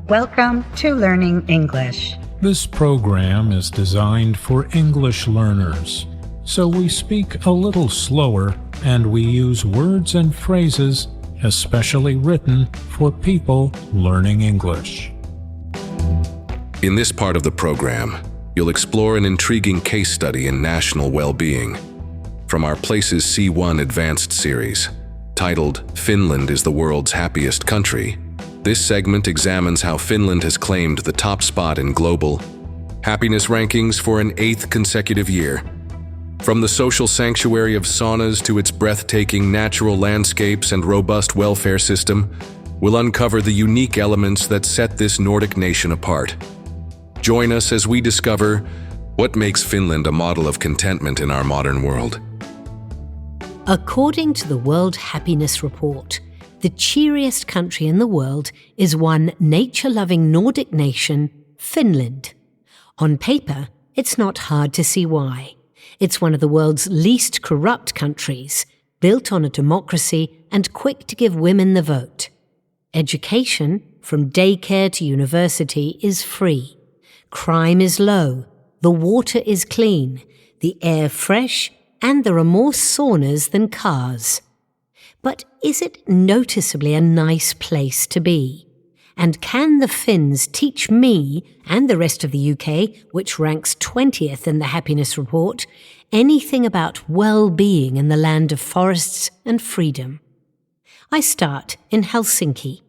Welcome to Learning English. This program is designed for English learners, so we speak a little slower and we use words and phrases especially written for people learning English. In this part of the program, you'll explore an intriguing case study in national well-being from our Places C1 Advanced series, titled Finland is the World's Happiest Country. This segment examines how Finland has claimed the top spot in global happiness rankings for an 8th consecutive year. From the social sanctuary of saunas to its breathtaking natural landscapes and robust welfare system, we'll uncover the unique elements that set this Nordic nation apart. Join us as we discover what makes Finland a model of contentment in our modern world. According to the World Happiness Report, the cheeriest country in the world is one nature-loving Nordic nation, Finland. On paper, it's not hard to see why. It's one of the world's least corrupt countries, built on a democracy and quick to give women the vote. Education, from daycare to university, is free. Crime is low, the water is clean, the air fresh, and there are more saunas than cars. But is it noticeably a nice place to be? And can the Finns teach me and the rest of the UK, which ranks 20th in the Happiness Report, anything about well-being in the land of forests and freedom? I start in Helsinki.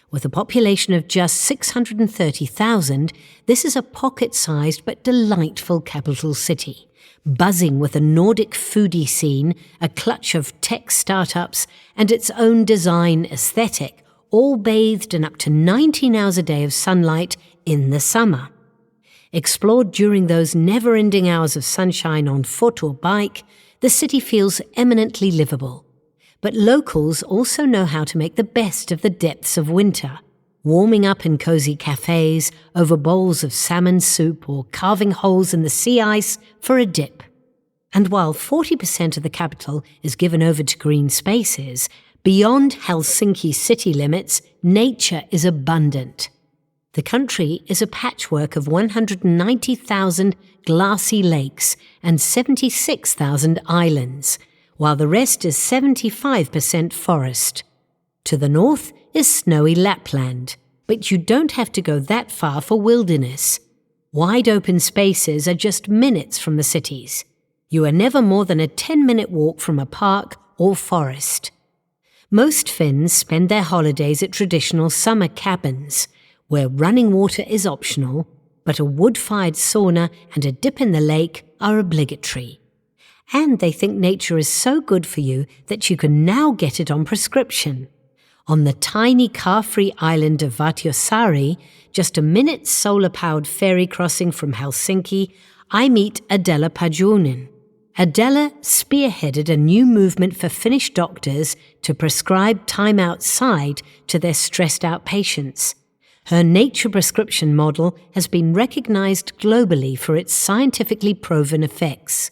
With a population of just 630,000, this is a pocket-sized but delightful capital city, buzzing with a Nordic foodie scene, a clutch of tech startups, and its own design aesthetic, all bathed in up to 19 hours a day of sunlight in the summer. Explored during those never-ending hours of sunshine on foot or bike, the city feels eminently livable. But locals also know how to make the best of the depths of winter, warming up in cozy cafes over bowls of salmon soup or carving holes in the sea ice for a dip. And while 40% of the capital is given over to green spaces, beyond Helsinki city limits, nature is abundant. The country is a patchwork of 190,000 glassy lakes and 76,000 islands, while the rest is 75% forest. To the north is snowy Lapland, but you don't have to go that far for wilderness. Wide open spaces are just minutes from the cities. You are never more than a 10-minute walk from a park or forest. Most Finns spend their holidays at traditional summer cabins, where running water is optional, but a wood-fired sauna and a dip in the lake are obligatory. And they think nature is so good for you that you can now get it on prescription. On the tiny car-free island of Vartiosaari, just a minute's solar-powered ferry crossing from Helsinki, I meet Adela Pajunen. Adela spearheaded a new movement for Finnish doctors to prescribe time outside to their stressed-out patients. Her nature prescription model has been recognized globally for its scientifically proven effects.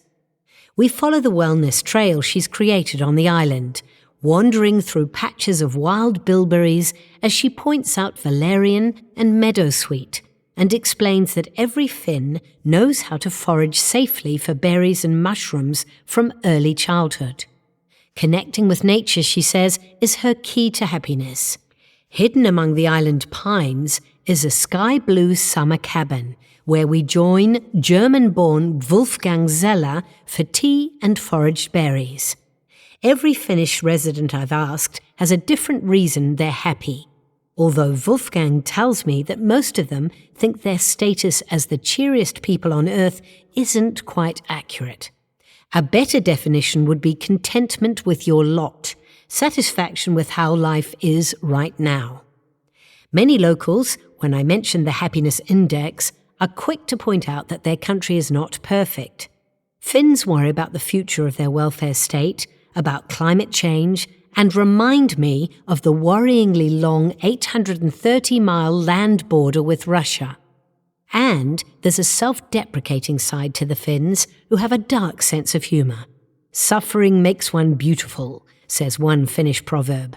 We follow the wellness trail she's created on the island, wandering through patches of wild bilberries as she points out valerian and meadowsweet, and explains that every Finn knows how to forage safely for berries and mushrooms from early childhood. Connecting with nature, she says, is her key to happiness. Hidden among the island pines is a sky-blue summer cabin where we join German-born Wolfgang Zeller for tea and foraged berries. Every Finnish resident I've asked has a different reason they're happy, although Wolfgang tells me that most of them think their status as the cheeriest people on earth isn't quite accurate. A better definition would be contentment with your lot, satisfaction with how life is right now. Many locals, when I mention the happiness index, are quick to point out that their country is not perfect. Finns worry about the future of their welfare state, about climate change, and remind me of the worryingly long 830-mile land border with Russia. And there's a self-deprecating side to the Finns who have a dark sense of humour. Suffering makes one beautiful, says one Finnish proverb.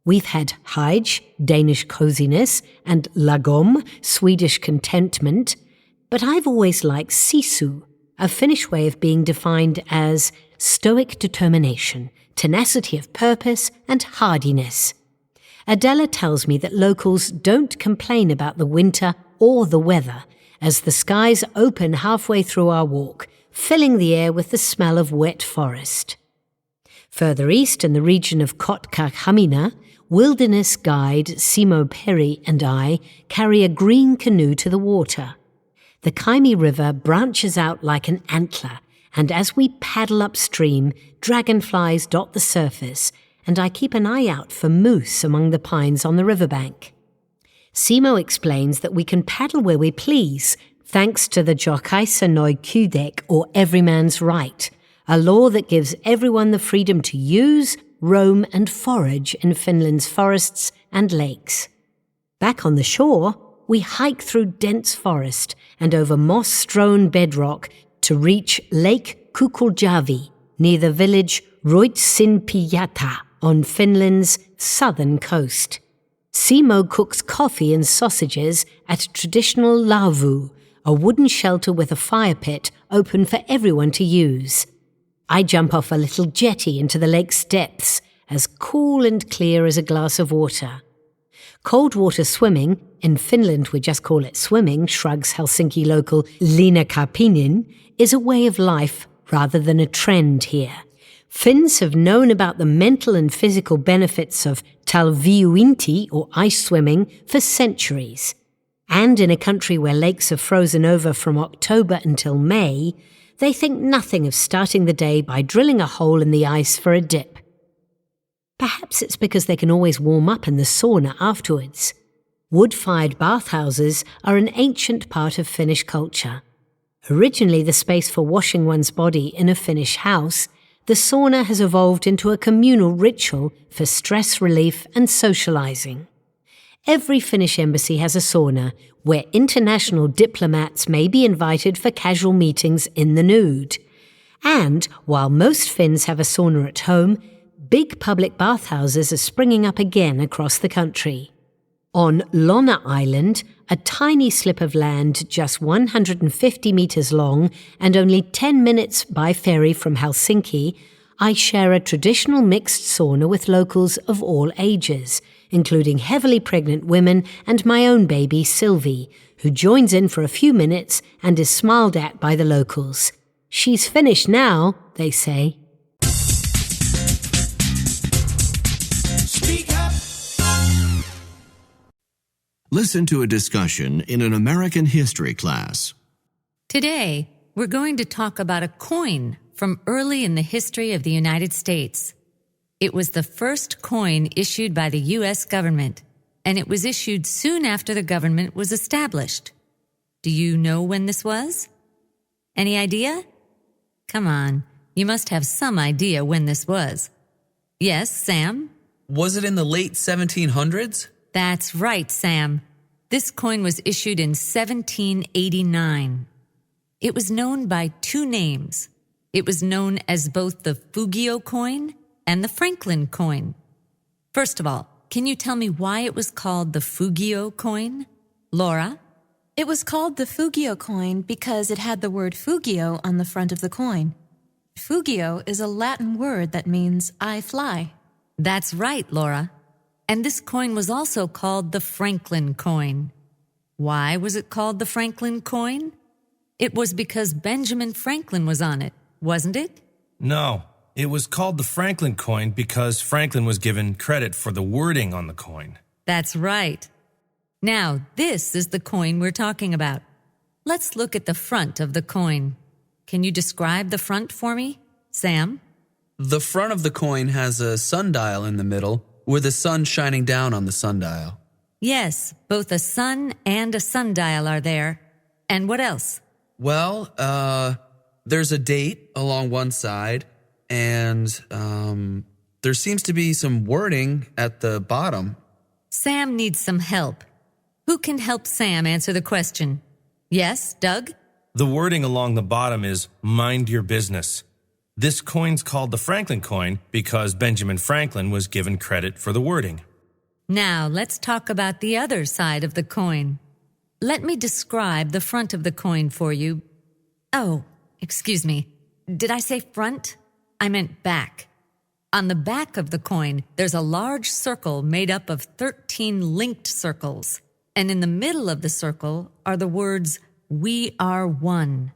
We've had hage, Danish coziness, and lagom, Swedish contentment, but I've always liked sisu, a Finnish way of being defined as stoic determination, tenacity of purpose, and hardiness. Adela tells me that locals don't complain about the winter or the weather, as the skies open halfway through our walk, filling the air with the smell of wet forest. Further east in the region of Kotka-Hamina, wilderness guide Simo Perry and I carry a green canoe to the water. The Kaimi River branches out like an antler, and as we paddle upstream, dragonflies dot the surface, and I keep an eye out for moose among the pines on the riverbank. Simo explains that we can paddle where we please, thanks to the Jokaisa Kudek, or everyman's right, a law that gives everyone the freedom to use, roam and forage in Finland's forests and lakes. Back on the shore, we hike through dense forest and over moss-strewn bedrock to reach Lake Kukuljavi, near the village Roitsinpijata on Finland's southern coast. Simo cooks coffee and sausages at traditional lavu, a wooden shelter with a fire pit open for everyone to use. I jump off a little jetty into the lake's depths, as cool and clear as a glass of water. Cold water swimming, in Finland we just call it swimming, shrugs Helsinki local Lina Karpinen, is a way of life rather than a trend here. Finns have known about the mental and physical benefits of talviuinti, or ice swimming, for centuries. And in a country where lakes are frozen over from October until May, they think nothing of starting the day by drilling a hole in the ice for a dip. Perhaps it's because they can always warm up in the sauna afterwards. Wood-fired bathhouses are an ancient part of Finnish culture. Originally the space for washing one's body in a Finnish house, the sauna has evolved into a communal ritual for stress relief and socializing. Every Finnish embassy has a sauna where international diplomats may be invited for casual meetings in the nude. And while most Finns have a sauna at home, big public bathhouses are springing up again across the country. On Lona Island, a tiny slip of land just 150 metres long and only 10 minutes by ferry from Helsinki, I share a traditional mixed sauna with locals of all ages, including heavily pregnant women and my own baby, Sylvie, who joins in for a few minutes and is smiled at by the locals. "She's finished now," they say. Listen to a discussion in an American history class. Today, we're going to talk about a coin from early in the history of the United States. It was the first coin issued by the U.S. government, and it was issued soon after the government was established. Do you know when this was? Any idea? Come on, you must have some idea when this was. Yes, Sam? Was it in the late 1700s? That's right, Sam. This coin was issued in 1789. It was known by two names. It was known as both the Fugio coin and the Franklin coin. First of all, can you tell me why it was called the Fugio coin? Laura? It was called the Fugio coin because it had the word Fugio on the front of the coin. Fugio is a Latin word that means I fly. That's right, Laura. And this coin was also called the Franklin coin. Why was it called the Franklin coin? It was because Benjamin Franklin was on it, wasn't it? No, it was called the Franklin coin because Franklin was given credit for the wording on the coin. That's right. Now, this is the coin we're talking about. Let's look at the front of the coin. Can you describe the front for me, Sam? The front of the coin has a sundial in the middle, with the sun shining down on the sundial. Yes, both a sun and a sundial are there. And what else? Well, there's a date along one side, and there seems to be some wording at the bottom. Sam needs some help. Who can help Sam answer the question? Yes, Doug? The wording along the bottom is, "Mind your business." This coin's called the Franklin coin because Benjamin Franklin was given credit for the wording. Now, let's talk about the other side of the coin. Let me describe the front of the coin for you. Oh, excuse me. Did I say front? I meant back. On the back of the coin, there's a large circle made up of 13 linked circles. And in the middle of the circle are the words, "We are one."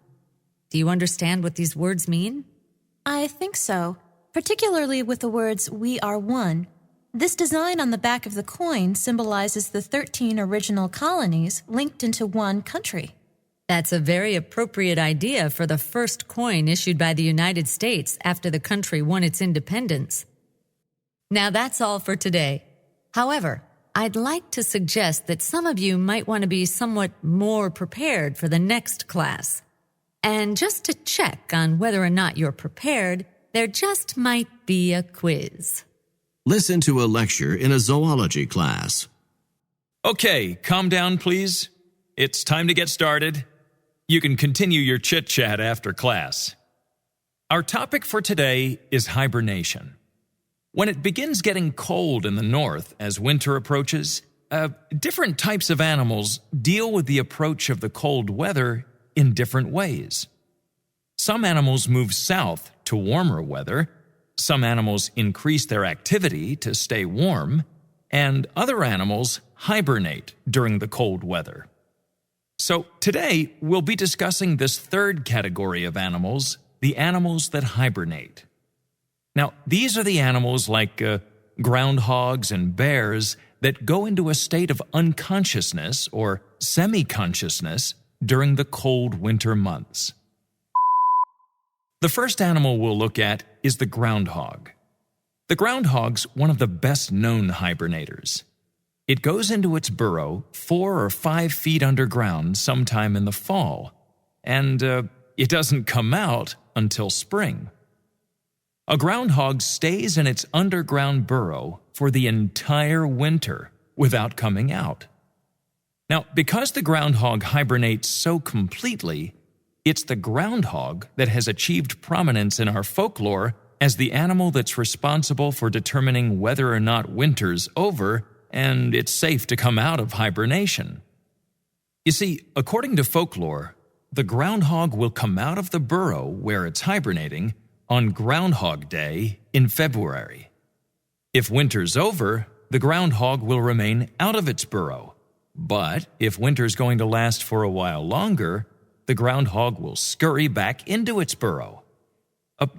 Do you understand what these words mean? I think so, particularly with the words, "We are one." This design on the back of the coin symbolizes the 13 original colonies linked into one country. That's a very appropriate idea for the first coin issued by the United States after the country won its independence. Now that's all for today. However, I'd like to suggest that some of you might want to be somewhat more prepared for the next class. And just to check on whether or not you're prepared, there just might be a quiz. Listen to a lecture in a zoology class. Okay, calm down, please. It's time to get started. You can continue your chit-chat after class. Our topic for today is hibernation. When it begins getting cold in the north as winter approaches, different types of animals deal with the approach of the cold weather in different ways. Some animals move south to warmer weather, some animals increase their activity to stay warm, and other animals hibernate during the cold weather. So today, we'll be discussing this third category of animals, the animals that hibernate. Now, these are the animals like groundhogs and bears that go into a state of unconsciousness or semi-consciousness during the cold winter months. The first animal we'll look at is the groundhog. The groundhog's one of the best-known hibernators. It goes into its burrow 4 or 5 feet underground sometime in the fall, and it doesn't come out until spring. A groundhog stays in its underground burrow for the entire winter without coming out. Now, because the groundhog hibernates so completely, it's the groundhog that has achieved prominence in our folklore as the animal that's responsible for determining whether or not winter's over and it's safe to come out of hibernation. You see, according to folklore, the groundhog will come out of the burrow where it's hibernating on Groundhog Day in February. If winter's over, the groundhog will remain out of its burrow. But if winter's going to last for a while longer, the groundhog will scurry back into its burrow.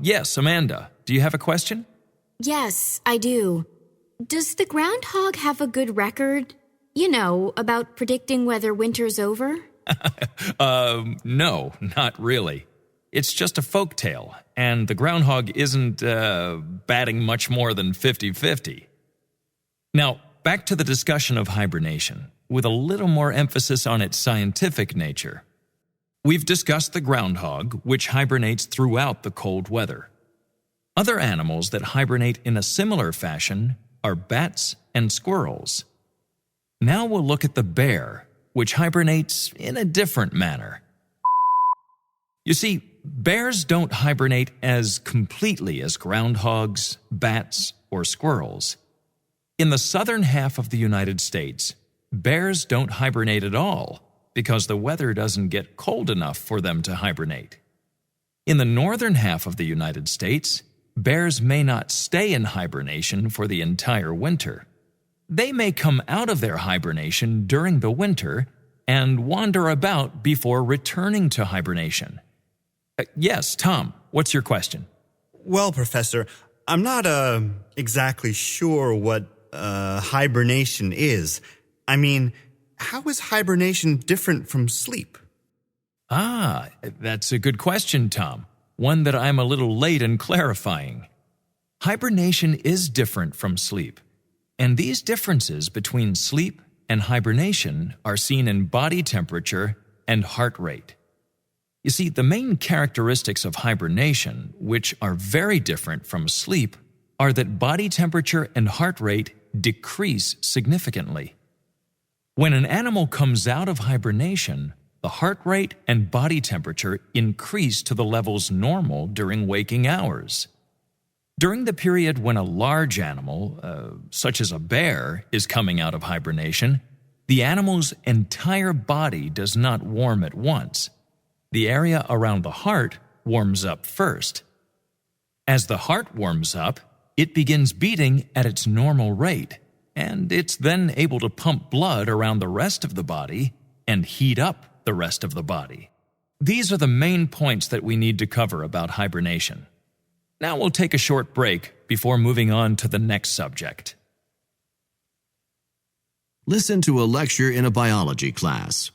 Yes, Amanda, do you have a question? Yes, I do. Does the groundhog have a good record? You know, about predicting whether winter's over? No, not really. It's just a folktale, and the groundhog isn't batting much more than 50-50. Now, back to the discussion of hibernation, with a little more emphasis on its scientific nature. We've discussed the groundhog, which hibernates throughout the cold weather. Other animals that hibernate in a similar fashion are bats and squirrels. Now we'll look at the bear, which hibernates in a different manner. You see, bears don't hibernate as completely as groundhogs, bats, or squirrels. In the southern half of the United States, bears don't hibernate at all because the weather doesn't get cold enough for them to hibernate. In the northern half of the United States, bears may not stay in hibernation for the entire winter. They may come out of their hibernation during the winter and wander about before returning to hibernation. Yes, Tom, what's your question? Well, Professor, I'm not exactly sure what hibernation is. I mean, how is hibernation different from sleep? That's a good question, Tom. One that I'm a little late in clarifying. Hibernation is different from sleep, and these differences between sleep and hibernation are seen in body temperature and heart rate. You see, the main characteristics of hibernation, which are very different from sleep, are that body temperature and heart rate decrease significantly. When an animal comes out of hibernation, the heart rate and body temperature increase to the levels normal during waking hours. During the period when a large animal, such as a bear, is coming out of hibernation, the animal's entire body does not warm at once. The area around the heart warms up first. As the heart warms up, it begins beating at its normal rate, and it's then able to pump blood around the rest of the body and heat up the rest of the body. These are the main points that we need to cover about hibernation. Now we'll take a short break before moving on to the next subject. Listen to a lecture in a biology class.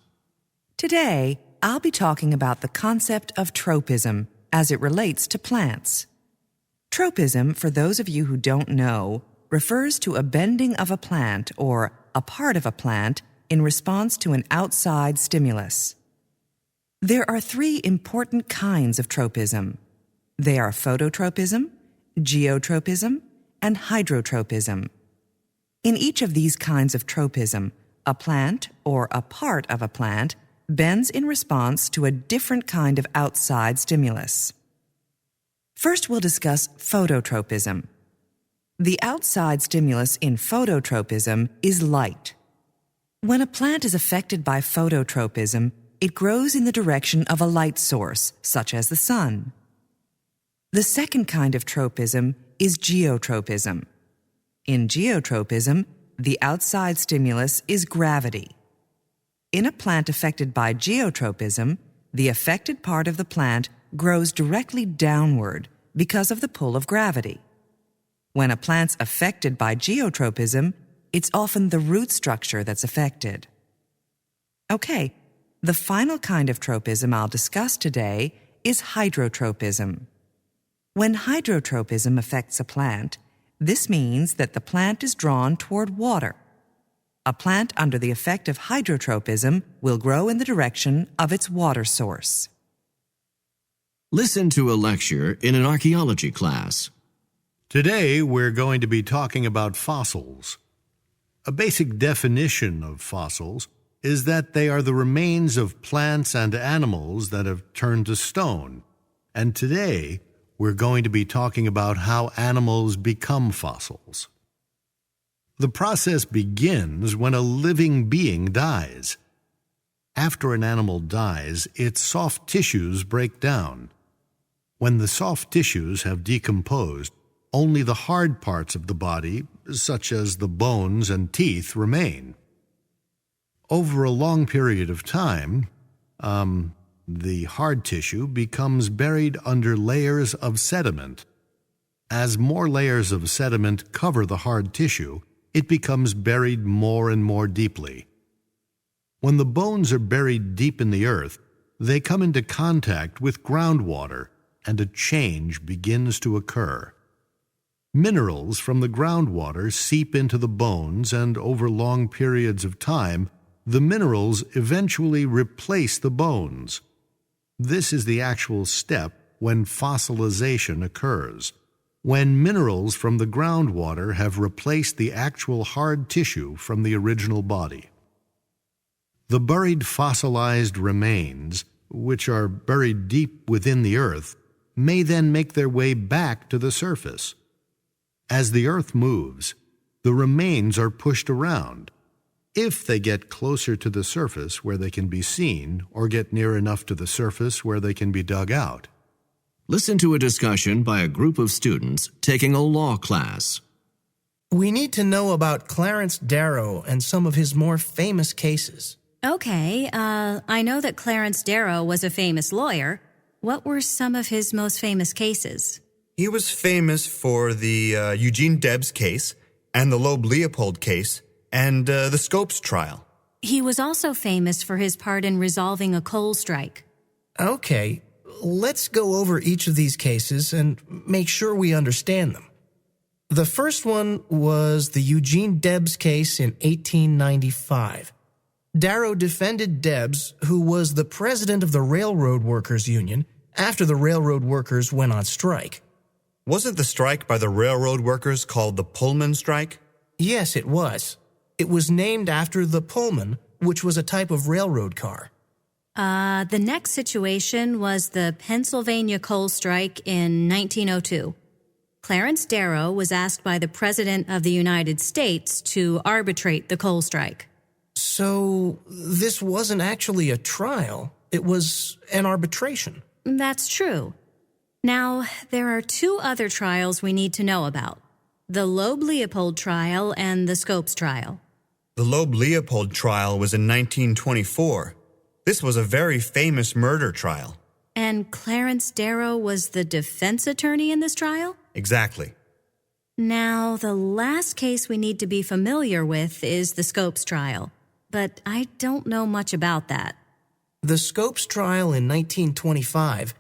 Today, I'll be talking about the concept of tropism as it relates to plants. Tropism, for those of you who don't know, refers to a bending of a plant or a part of a plant in response to an outside stimulus. There are three important kinds of tropism. They are phototropism, geotropism, and hydrotropism. In each of these kinds of tropism, a plant or a part of a plant bends in response to a different kind of outside stimulus. First, we'll discuss phototropism. The outside stimulus in phototropism is light. When a plant is affected by phototropism, it grows in the direction of a light source, such as the sun. The second kind of tropism is geotropism. In geotropism, the outside stimulus is gravity. In a plant affected by geotropism, the affected part of the plant grows directly downward because of the pull of gravity. When a plant's affected by geotropism, it's often the root structure that's affected. Okay, the final kind of tropism I'll discuss today is hydrotropism. When hydrotropism affects a plant, this means that the plant is drawn toward water. A plant under the effect of hydrotropism will grow in the direction of its water source. Listen to a lecture in an archaeology class. Today, we're going to be talking about fossils. A basic definition of fossils is that they are the remains of plants and animals that have turned to stone. And today, we're going to be talking about how animals become fossils. The process begins when a living being dies. After an animal dies, its soft tissues break down. When the soft tissues have decomposed, only the hard parts of the body, such as the bones and teeth, remain. Over a long period of time, the hard tissue becomes buried under layers of sediment. As more layers of sediment cover the hard tissue, it becomes buried more and more deeply. When the bones are buried deep in the earth, they come into contact with groundwater, and a change begins to occur. Minerals from the groundwater seep into the bones, and over long periods of time, the minerals eventually replace the bones. This is the actual step when fossilization occurs, when minerals from the groundwater have replaced the actual hard tissue from the original body. The buried fossilized remains, which are buried deep within the earth, may then make their way back to the surface. As the earth moves, the remains are pushed around. If they get closer to the surface where they can be seen, or get near enough to the surface where they can be dug out. Listen to a discussion by a group of students taking a law class. We need to know about Clarence Darrow and some of his more famous cases. Okay, I know that Clarence Darrow was a famous lawyer. What were some of his most famous cases? He was famous for the Eugene Debs case and the Loeb-Leopold case and the Scopes trial. He was also famous for his part in resolving a coal strike. Okay, let's go over each of these cases and make sure we understand them. The first one was the Eugene Debs case in 1895. Darrow defended Debs, who was the president of the Railroad Workers Union, after the railroad workers went on strike. Wasn't the strike by the railroad workers called the Pullman strike? Yes, it was. It was named after the Pullman, which was a type of railroad car. The next situation was the Pennsylvania coal strike in 1902. Clarence Darrow was asked by the President of the United States to arbitrate the coal strike. So this wasn't actually a trial. It was an arbitration. That's true. Now, there are two other trials we need to know about. The Loeb-Leopold trial and the Scopes trial. The Loeb-Leopold trial was in 1924. This was a very famous murder trial. And Clarence Darrow was the defense attorney in this trial? Exactly. Now, the last case we need to be familiar with is the Scopes trial, but I don't know much about that. The Scopes trial in 1925,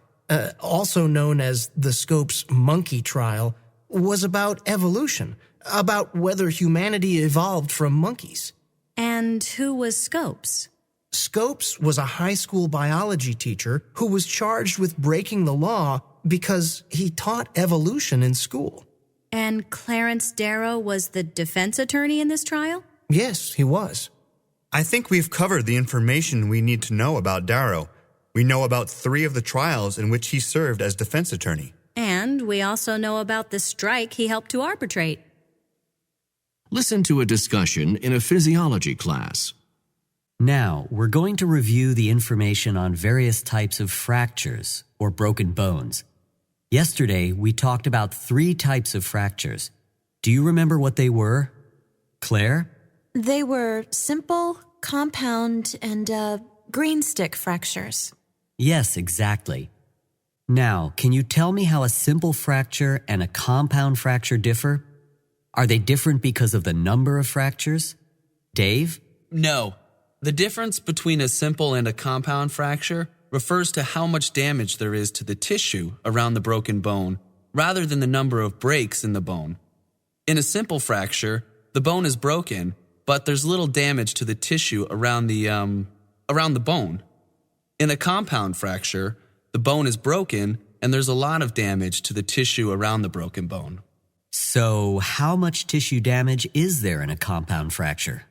also known as the Scopes monkey trial, was about evolution, about whether humanity evolved from monkeys. And who was Scopes? Scopes was a high school biology teacher who was charged with breaking the law because he taught evolution in school. And Clarence Darrow was the defense attorney in this trial? Yes, he was. I think we've covered the information we need to know about Darrow. We know about 3 of the trials in which he served as defense attorney. And we also know about the strike he helped to arbitrate. Listen to a discussion in a physiology class. Now, we're going to review the information on various types of fractures, or broken bones. Yesterday, we talked about 3 types of fractures. Do you remember what they were? Claire? They were simple, compound, and green stick fractures. Yes, exactly. Now, can you tell me how a simple fracture and a compound fracture differ? Are they different because of the number of fractures? Dave? No. The difference between a simple and a compound fracture refers to how much damage there is to the tissue around the broken bone, rather than the number of breaks in the bone. In a simple fracture, the bone is broken, but there's little damage to the tissue around the bone. In a compound fracture, the bone is broken, and there's a lot of damage to the tissue around the broken bone. So, how much tissue damage is there in a compound fracture?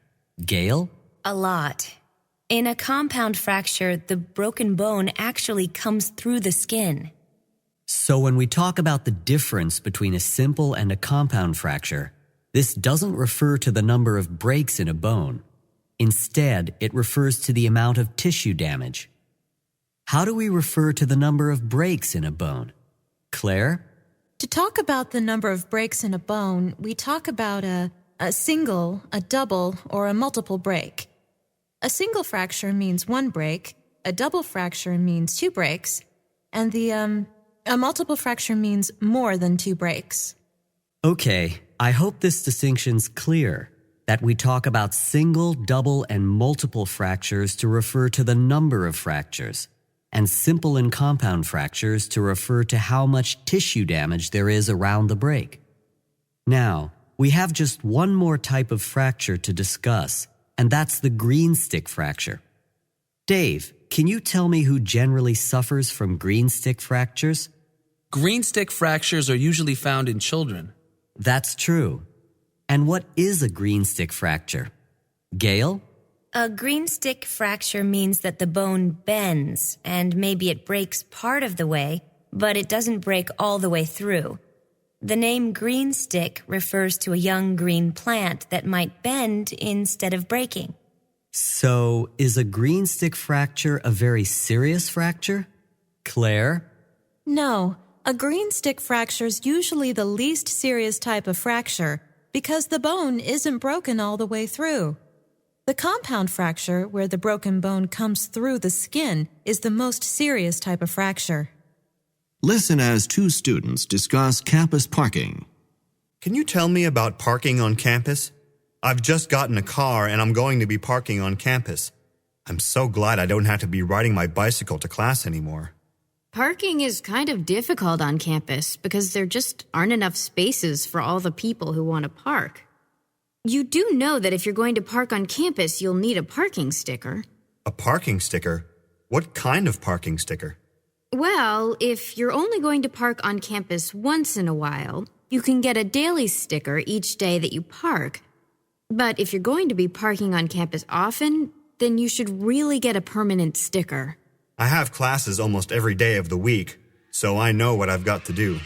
Gail? A lot. In a compound fracture, the broken bone actually comes through the skin. So when we talk about the difference between a simple and a compound fracture, this doesn't refer to the number of breaks in a bone. Instead, it refers to the amount of tissue damage. How do we refer to the number of breaks in a bone? Claire? To talk about the number of breaks in a bone, we talk about a single, a double, or a multiple break. A single fracture means 1 break, a double fracture means 2 breaks, and a multiple fracture means more than 2 breaks. Okay, I hope this distinction's clear, that we talk about single, double, and multiple fractures to refer to the number of fractures, and simple and compound fractures to refer to how much tissue damage there is around the break. Now, we have just one more type of fracture to discuss, and that's the green stick fracture. Dave, can you tell me who generally suffers from green stick fractures? Green stick fractures are usually found in children. That's true. And what is a green stick fracture? Gail? A green stick fracture means that the bone bends, and maybe it breaks part of the way, but it doesn't break all the way through. The name green stick refers to a young green plant that might bend instead of breaking. So, is a green stick fracture a very serious fracture? Claire? No, a green stick fracture is usually the least serious type of fracture because the bone isn't broken all the way through. The compound fracture, where the broken bone comes through the skin, is the most serious type of fracture. Listen as 2 students discuss campus parking. Can you tell me about parking on campus? I've just gotten a car and I'm going to be parking on campus. I'm so glad I don't have to be riding my bicycle to class anymore. Parking is kind of difficult on campus because there just aren't enough spaces for all the people who want to park. You do know that if you're going to park on campus, you'll need a parking sticker. A parking sticker? What kind of parking sticker? Well, if you're only going to park on campus once in a while, you can get a daily sticker each day that you park. But if you're going to be parking on campus often, then you should really get a permanent sticker. I have classes almost every day of the week, so I know what I've got to do.